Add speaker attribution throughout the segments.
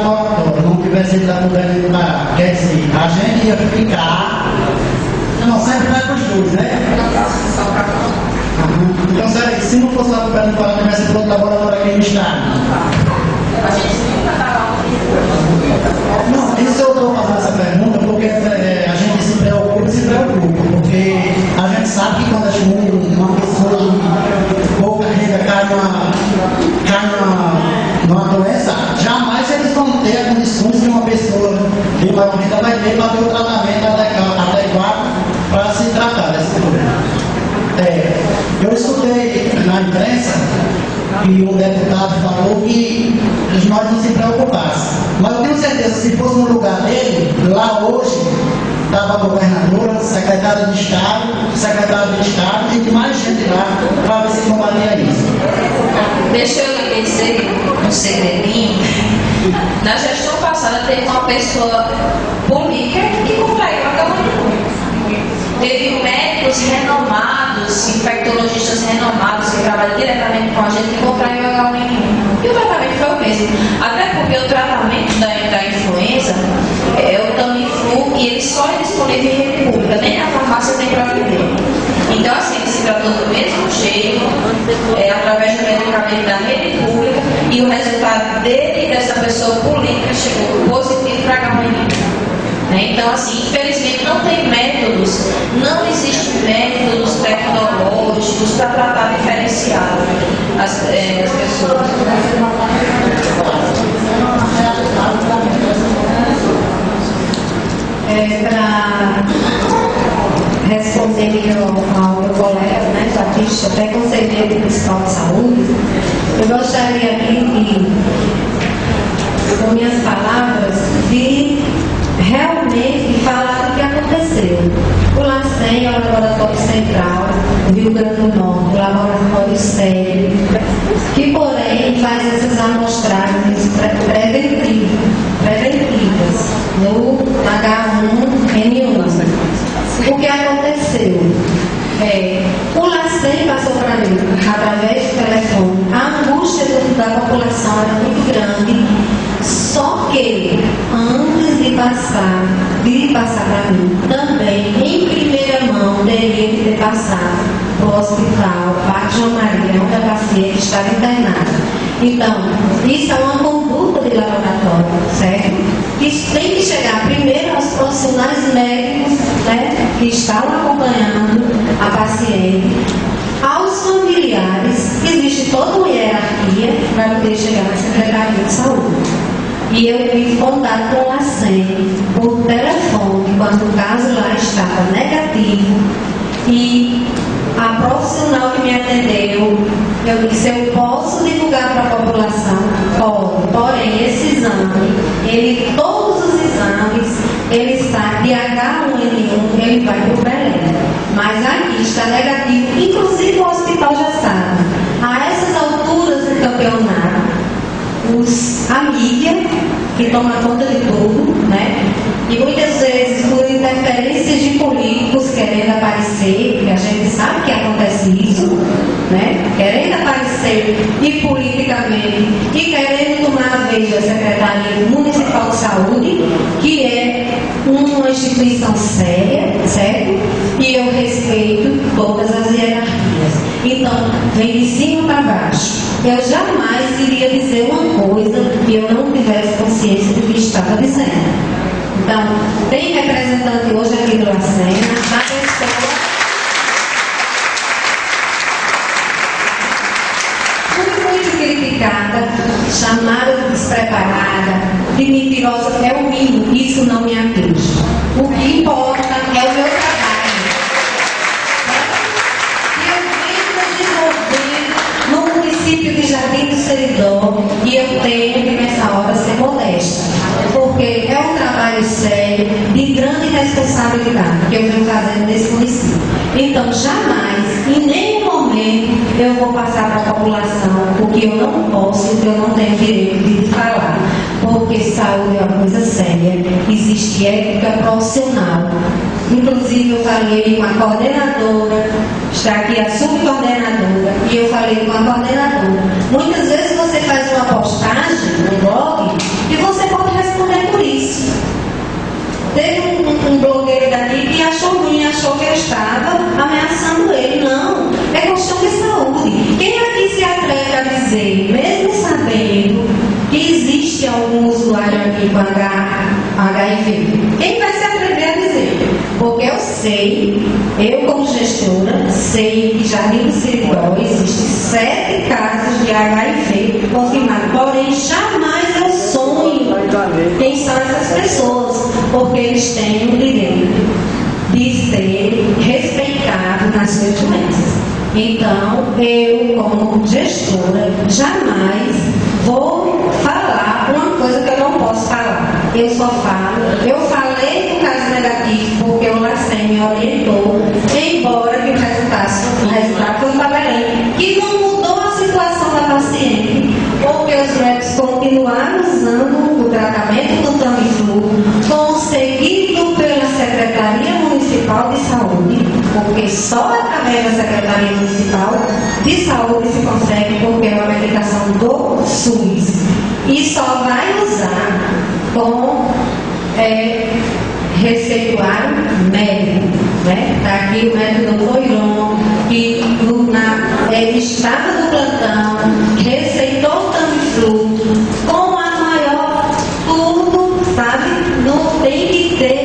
Speaker 1: não tivesse ido lá para o governo parar. Quer dizer, a gente ia ficar. Não, sempre vai para os dois, né? Então, se não fosse lá para o governo parar, tivesse para outro laboratório aqui no estado.
Speaker 2: A gente nunca está lá.
Speaker 1: Não, isso eu estou fazendo essa pergunta porque a gente se preocupa, porque a gente sabe que quando uma pessoa de pouca renda cai numa doença, jamais eles vão ter as condições que uma pessoa de maior renda vai ter para ter o tratamento adequado para se tratar desse problema. Eu escutei na imprensa que o deputado falou que nós não se preocupassem. Mas eu tenho certeza, se fosse no lugar dele, lá hoje, estava a governadora, secretário de Estado e mais gente lá para ver se combatia isso.
Speaker 2: Deixa eu lhe dizer um segredinho. Na gestão passada teve uma pessoa política que contraiu a H1N1. Teve médicos renomados, infectologistas renomados que trabalham diretamente com a gente que contraiu a H1N1. E o tratamento foi o mesmo. Até porque o tratamento da influenza é o Tamiflu e ele só é disponível em rede pública, nem na farmácia tem para vender. Então, assim, ele se tratou do mesmo jeito, através do medicamento da rede pública, e o resultado dele, dessa pessoa política, chegou positivo para H1N1. Então, assim, infelizmente não tem métodos, não existem métodos tecnológicos para tratar diferenciado as pessoas.
Speaker 3: Para responder ao meu colega, né, Batista, até conselheiro municipal de saúde, eu gostaria aqui com minhas palavras, de realmente falar do que aconteceu. O LACEN é o Laboratório Central do Rio Grande do Norte, o laboratório sério, que porém faz essas amostragens preventivas no H1N1. O que aconteceu? O LACEN passou para mim, através do telefone, a angústia da população era muito grande, só que antes de passar para mim, também em primeira mão teria que ter passado para o hospital Parque João Maria, onde a paciente estava internada. Então, isso é uma conduta de laboratório, certo? Isso tem que chegar primeiro aos profissionais médicos, né, que estão acompanhando a paciente, aos familiares, existe toda uma hierarquia para poder chegar na Secretaria de Saúde. E eu fiz contato com a LACEN por telefone, quando o caso lá estava negativo, e a profissional que me atendeu, eu disse, eu posso divulgar para a população? Pode, porém esse exame, todos os exames, ele está de H1N1, ele vai para o Belém. Mas aqui está negativo, inclusive o hospital já sabe. A essas alturas do campeonato, a mídia, que toma conta de tudo, né? E muitas vezes por interferências de políticos querendo aparecer, porque a gente sabe que acontece isso, né? Querendo aparecer e politicamente, e querendo tomar a vez da Secretaria Municipal de Saúde, que é uma instituição séria, certo? E eu respeito todas as hierarquias. Então, vem de cima para baixo. Eu jamais iria dizer uma coisa que eu não tivesse consciência do que estava dizendo. Então, tem representante hoje aqui do LACEN, a pessoa fui muito criticada, chamada de despreparada, de mentirosa, é o mínimo, isso não me atinge. O que importa é o meu trabalho. No município de Jardim do Seridó, e eu tenho que nessa hora ser modesta, porque é um trabalho sério, de grande responsabilidade que eu venho fazendo nesse município. Então, jamais, em nenhum momento, eu vou passar para a população o que eu não posso, o que eu não tenho direito de falar, porque saúde é uma coisa séria, existe ética profissional. Inclusive, eu falei com a coordenadora, está aqui a subcoordenadora, e eu falei com a coordenadora. Muitas vezes você faz uma postagem no blog e você estava ameaçando ele. Não, é questão de saúde. Quem aqui se atreve a dizer, mesmo sabendo que existe algum usuário aqui com HIV? Quem vai se atrever a dizer? Porque eu sei, eu como gestora, sei que Jardim do Seridó existe 7 casos de HIV confirmados. Porém, jamais eu sonho quem são essas pessoas, porque eles têm o direito de ser respeitados nas suas doenças. Então, eu como gestora, jamais vou falar uma coisa que eu não posso falar. Eu só falo, eu falei do caso negativo porque o LACEN me orientou, embora que o resultado foi tabelando, que não mudou a situação da paciente, porque os médicos continuaram usando o tratamento do Tamiflu, conseguido pela Secretaria Municipal de Saúde, porque só através da Secretaria Municipal de Saúde se consegue, porque é uma medicação do SUS, e só vai usar com receituário médico, né? Está aqui o médico doutor Iron, que ele estava no plantão, receitou Tamiflu com a maior tudo, sabe? Não tem que ter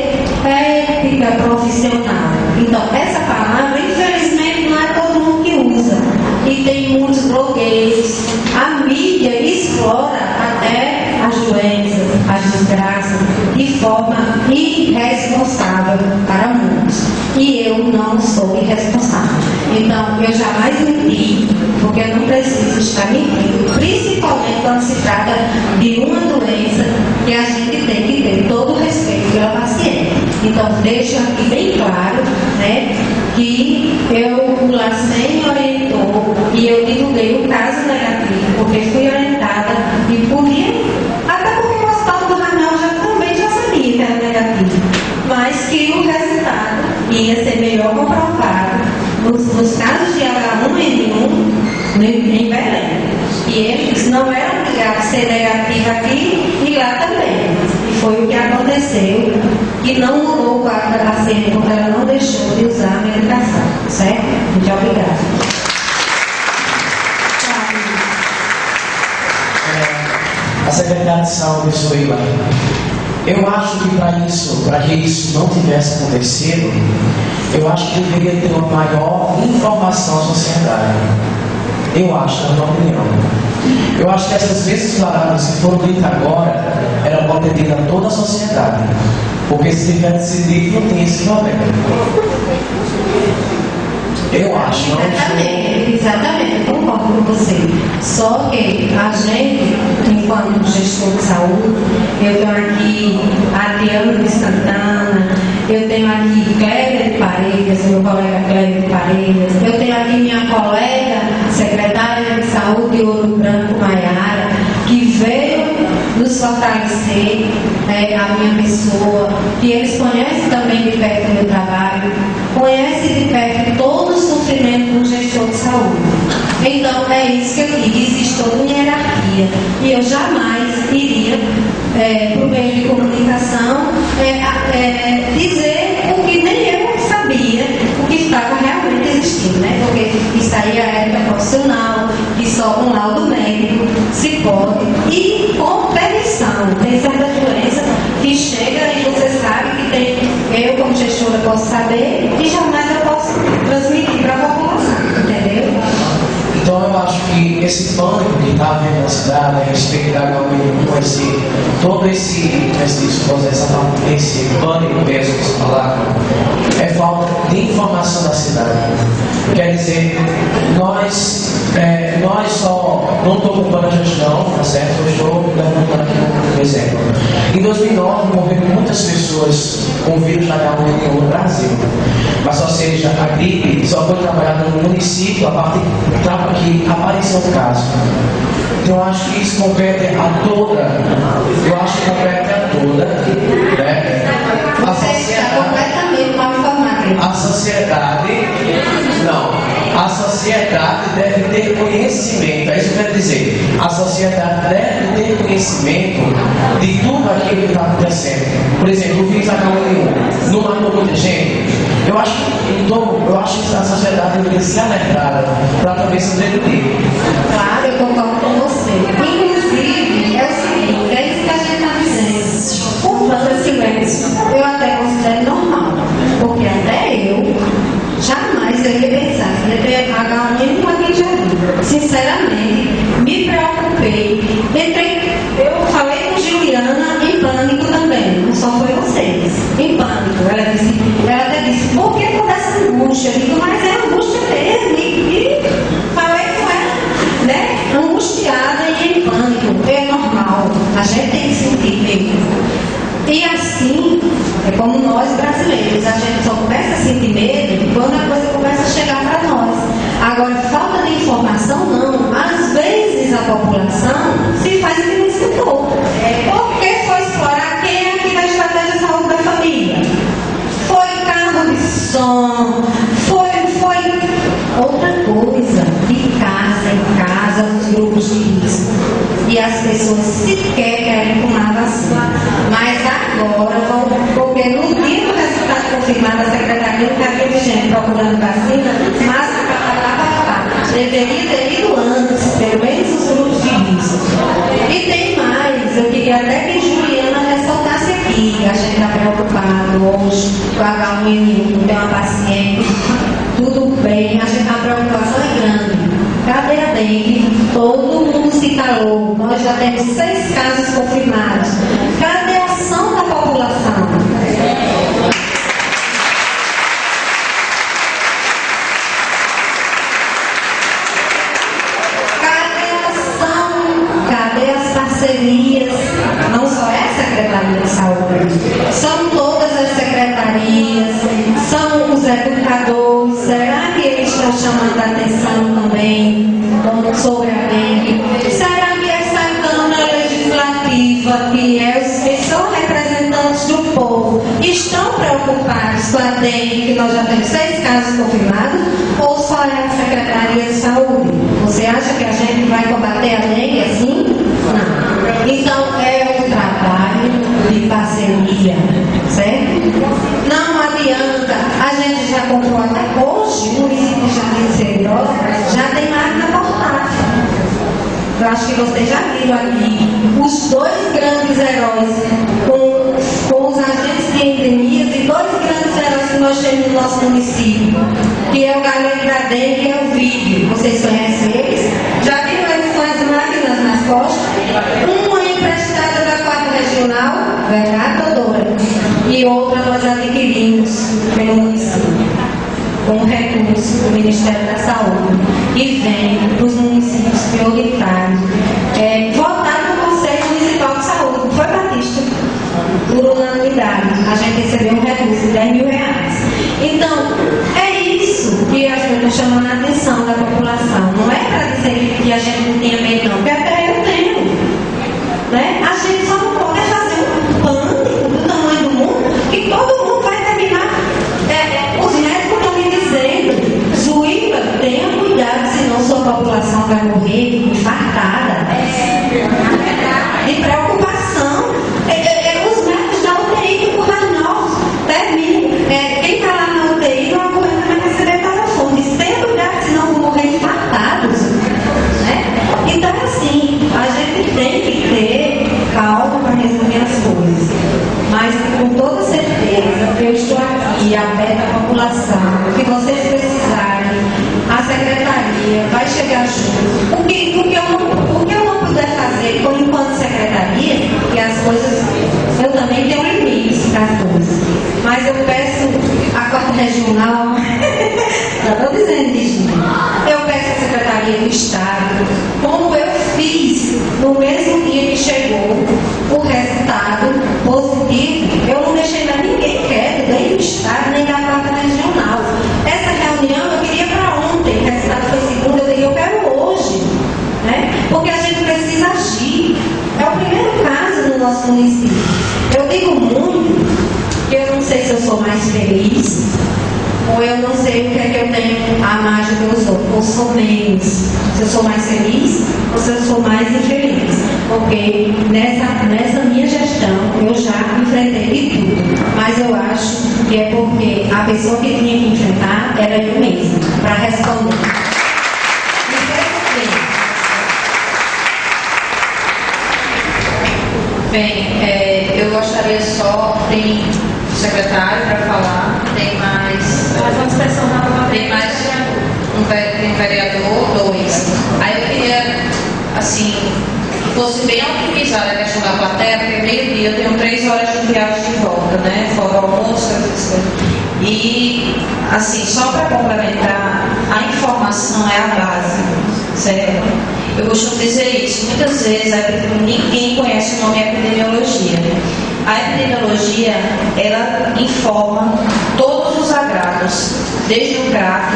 Speaker 3: ética profissional. Então, essa palavra, infelizmente, não é todo mundo que usa. E tem muitos blogueiros. A mídia explora até as doenças, as desgraças, de forma irresponsável para muitos. E eu não sou irresponsável. Então, eu jamais menti, porque eu não preciso estar mentindo, principalmente quando se trata de uma doença que a gente tem que ter todo o respeito pela paciente. Então, deixo aqui bem claro, né, que o LACEN orientou e eu divulguei o caso negativo, porque fui orientada e podia, até porque o Hospital do Ramal também já sabia que era negativo, mas que o resultado ia ser melhor comprovado nos casos de H1N1 em Belém. E eles não eram obrigados a ser negativos aqui e lá também. E foi o que aconteceu, que não mudou o quadro da paciente, porque ela não deixou de usar a medicação. Certo? Muito obrigada.
Speaker 4: A secretária de saúde, Suíla, eu acho que para que isso não tivesse acontecido, eu acho que deveria ter uma maior informação à sociedade. Eu acho, na minha opinião. Eu acho que essas mesmas palavras que foram ditas agora, eram para ter dito a toda a sociedade. Porque se tivesse sido dito, não tinha esse problema. Eu acho, não
Speaker 3: é? Exatamente, eu concordo com você. Só que a gente, enquanto gestor de saúde, eu tenho aqui a Diana de Santana, eu tenho aqui Clélia de Paredes, meu colega Clélia de Paredes, eu tenho aqui minha colega, secretária de saúde Ouro Branco Maiara, que veio nos fortalecer, a minha pessoa, que eles conhecem também de perto o meu trabalho, conhecem de perto todo o sofrimento do gestor de saúde. Então, é isso que eu digo, existe toda uma hierarquia. E eu jamais iria, por meio de comunicação, dizer o que nem eu sabia, o que estava realmente existindo, né? Porque isso aí é ética profissional, que só com laudo médico se pode. E com permissão, tem certa doença que chega e você sabe que tem, eu como gestora posso saber e jamais eu posso transmitir para a população, entendeu?
Speaker 4: Então eu acho que esse pânico que está havendo na cidade a respeito da H1N1, todo esse pânico mesmo que se falaram, é falta de informação da cidade. Quer dizer, nós só não estou ocupando a gestão, tá certo? Eu estou levantando aqui um exemplo. Em 2009 morreram muitas pessoas com vírus da H1N1 no Brasil. Mas, ou seja, a gripe só foi trabalhada no município a partir que apareceu o caso. Então, eu acho que isso compete a toda, né? A sociedade deve ter conhecimento, é isso que eu quero dizer. A sociedade deve ter conhecimento de tudo aquilo que está acontecendo. Por exemplo, o vírus H1N1 não matou muita gente. Eu acho que eu acho que a sociedade deveria se alertar para também se prevenir.
Speaker 3: Claro, eu concordo com você. Inclusive, é o seguinte, é isso que a gente está dizendo. O plano silêncio, eu até considero normal, porque até eu jamais eu ia pensar que ia ter H1N1 aqui em Jardim. Sinceramente, me preocupei. Eu falei com Juliana em pânico também, não só foi vocês. Em pânico. Ela até disse, por que toda essa angústia? Eu digo, mas é angústia mesmo. E falei com ela, né? Angustiada e em pânico. É normal. A gente tem que sentir mesmo. E assim, é como nós brasileiros, a gente só começa a sentir medo quando a coisa começa a chegar para nós. Agora, falta de informação, não. Às vezes a população se faz que não escutou. Porque foi explorar quem é aqui da estratégia de saúde da família. Foi carro de som, foi outra coisa, de casa em casa, os grupos de risco. E as pessoas sequer querem tomar vacina. Mas agora, porque no dia do resultado confirmado, a Secretaria não havia gente procurando vacina, mas deveria ter ido antes, pelo menos os grupos de risco. E tem mais, eu queria até que Juliana ressaltasse aqui, a gente está preocupado hoje com a H1N1, tem uma paciente, tudo bem, a preocupação é grande. Cadê a dengue? Todo mundo se calou. Nós já temos 6 casos confirmados. Cadê a ação da população? Cadê a ação? Cadê as parcerias? Não só é a Secretaria de Saúde, são todas as secretarias, são os educadores. Será que eles estão chamando a atenção também sobre a dengue? Será que essa Câmara Legislativa, que são representantes do povo, estão preocupados com a dengue, que nós já temos 6 casos confirmados, ou só é a Secretaria de Saúde? Você acha que a gente vai combater a dengue assim? Não. Então é um trabalho de parceria, certo? Não adianta, a gente já comprou até hoje, o município de Jardim de Seridó já tem máquina portátil. Eu acho que vocês já viram aqui os 2 grandes heróis com os agentes de endemias e 2 grandes heróis que nós temos no nosso município, que é o Galego da Dengue e é o Vídeo. Vocês conhecem eles? Já viram eles com as máquinas nas costas? Uma emprestada da 4ª Regional, verdade, doutora? E outra nós adquirimos pelo município, com recurso do Ministério da Saúde, e vem para os municípios prioritários, votado no Conselho Municipal de Saúde, foi Batista, por unanimidade. A gente recebeu um recurso de R$10.000. Então, é isso que a gente está chamando a atenção da população. Não é para dizer que a gente não tenha medo, não, porque até eu tenho. Né? A gente só não pode fazer um pânico do tamanho do mundo, que todo mundo vai terminar. Os médicos estão me dizendo, Zuíba, tenha cuidado, senão sua população vai morrer infartada. De preocupação. Os médicos da UTI do Curranol terminam. Quem está lá na UTI não aguenta mais receber telefone. Tenha cuidado, senão vão morrer infartados. Né? Então, assim, a gente tem que ter calma para resolver as coisas. Mas, com toda certeza, eu estou aqui aberta à população. O que vocês precisarem, a secretaria vai chegar junto. O que eu não puder fazer, enquanto secretaria, que as coisas, eu também tenho limites para as coisas. Mas eu peço a 4ª Regional, já estou dizendo isso, eu peço a Secretaria do Estado, como eu fiz no mesmo dia que chegou o resultado positivo, eu não deixei mais ninguém quieto, nem do Estado, nem da 4ª Regional. Essa reunião eu queria para ontem, o resultado foi segunda, eu digo, eu quero hoje, né? Porque a gente precisa agir. É o primeiro caso no nosso município. Eu digo muito, que eu não sei se eu sou mais feliz, ou eu não sei o que é que eu tenho a mais do que eu sou, ou sou menos. Se eu sou mais feliz, ou se eu sou mais infeliz. Porque nessa minha gestão eu já enfrentei de tudo. Mas eu acho que é porque a pessoa que tinha que enfrentar
Speaker 2: Bem, eu gostaria só, tem o secretário para falar, tem mais tem um vereador, 2. Aí eu queria, assim, que fosse bem otimizada a questão da plateia, porque meio-dia eu tenho 3 horas de viagem de volta, né? Fora o almoço, essas coisas. E, assim, só para complementar, a informação é a base, certo? Eu costumo dizer isso, muitas vezes ninguém conhece o nome epidemiologia. A epidemiologia, ela informa todos os agravos, desde o crack,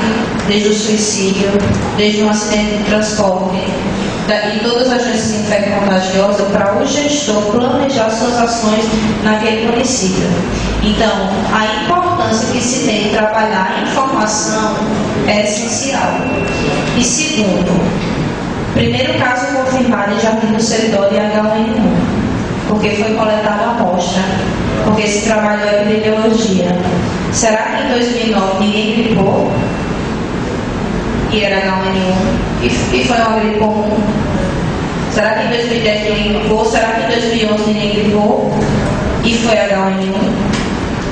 Speaker 2: desde o suicídio, desde um acidente de transporte, e todas as doenças infecto-contagiosas, para o gestor planejar suas ações naquele município. Então, a importância que se tem de trabalhar a informação é essencial. E segundo, primeiro caso confirmado em Jardim do Seridó de H1N1, porque foi coletada a amostra, porque se trabalhou a epidemiologia. Será que em 2009 ninguém gripou? E era H1N1? E foi uma gripe comum? Será que em 2010 ninguém gripou? Será que em 2011 ninguém gripou? E foi H1N1?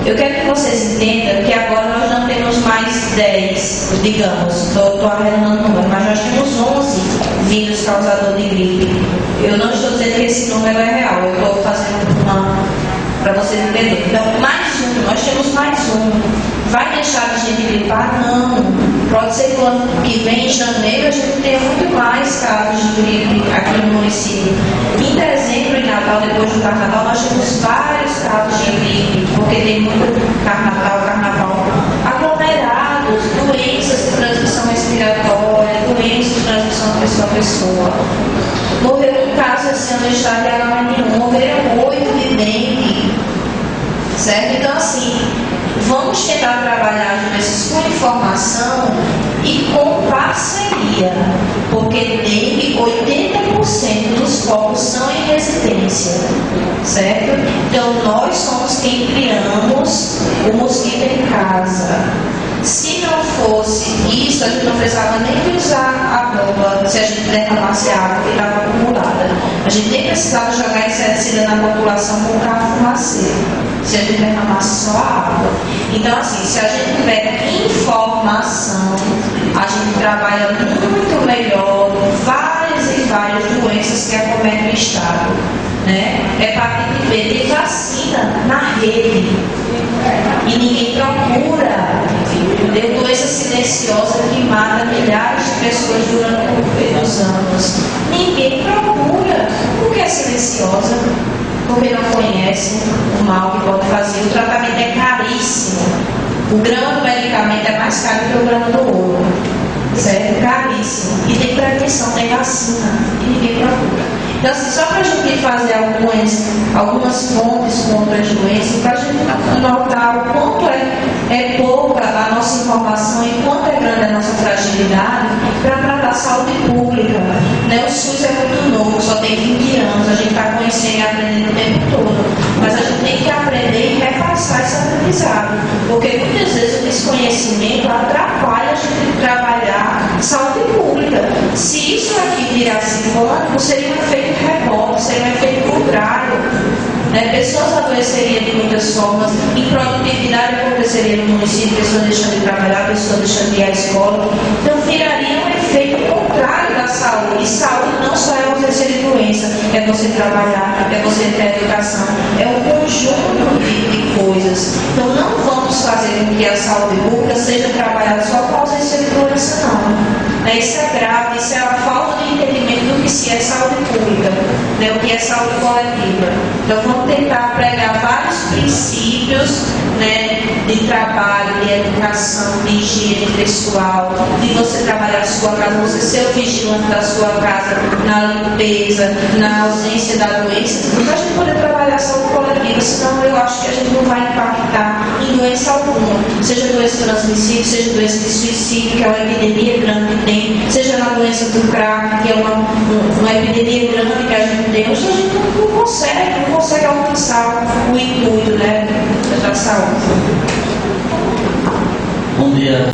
Speaker 2: Eu quero que vocês entendam que agora nós não temos mais 10, digamos, estou arredondando o número, mas nós temos 11 vírus causadores de gripe. Eu não estou dizendo que esse número é real, eu estou fazendo para vocês entenderem. Então, mais um, nós temos mais um. Vai deixar de gente gripar? Não. Pode ser que o ano que vem, em janeiro, a gente tenha muito mais casos de gripe aqui no município. Em dezembro e Natal, depois do Carnaval, nós temos vários casos de gripe, porque tem muito carnaval aglomerados, doenças de transmissão respiratória, doenças de transmissão de pessoa a pessoa. Morreram um caso esse ano no estado de H1N1, morreram 8 de dengue, certo? Então, assim, vamos tentar trabalhar com informação e com parceria, porque dengue, 80% dos focos são em residência, certo? Então, nós somos quem criamos o mosquito em casa. Se não fosse isso, a gente não precisava nem de usar a bomba se a gente derramasse a água que estava acumulada. A gente nem precisava jogar inseticida na população com carro fumaceiro, se a gente derramasse só a água. Então, assim, se a gente tiver informação, a gente trabalha muito melhor várias e várias doenças que acometem o Estado. Né? Hepatite B tem vacina na rede e ninguém procura. Deu doença silenciosa que mata milhares de pessoas durante os anos. Ninguém procura. Por que é silenciosa? Porque não conhece o mal que pode fazer. O tratamento é caríssimo. O grão do medicamento é mais caro que o grão do ouro. Certo? Caríssimo. E tem prevenção, tem vacina. E ninguém procura. Então, assim, só para a gente fazer algumas fontes contra as doenças, para a gente notar o quanto é pouca a nossa informação e quanto é grande a nossa fragilidade para tratar a saúde pública. Né? O SUS é muito novo, só tem 20 anos, a gente está conhecendo e aprendendo o tempo todo. Mas a gente tem que aprender e repassar esse aprendizado, porque muitas vezes o desconhecimento atrapalha a gente trabalhar saúde pública. Se isso aqui virasse pânico, seria um efeito rebote, seria um efeito contrário. Né? Pessoas adoeceriam de muitas formas, improdutividade aconteceria no município, pessoas deixando de trabalhar, pessoas deixando de ir à escola. Então viraria um efeito contrário da saúde. E saúde não só é ausência de doença, é você trabalhar, é você ter educação, é um conjunto de coisas. Então não vamos fazer com que a saúde pública seja trabalhada só com ausência de doença, não. Isso é grave, isso é a falta de entendimento do que se é saúde pública, né? O que é saúde coletiva. Então vamos tentar pregar vários princípios, né, de trabalho, de educação, de higiene pessoal, de você trabalhar a sua casa, você ser o vigilante da sua casa, na limpeza, na ausência da doença, para a gente poder trabalhar a saúde coletiva, senão eu acho que a gente não vai impactar em doença alguma, seja doença transmissível, seja doença de suicídio, que é uma epidemia grande que tem, seja na doença do crack, que é uma epidemia grande que a gente tem. Hoje a gente não consegue alcançar o intuito, né, da saúde.
Speaker 1: Bom dia.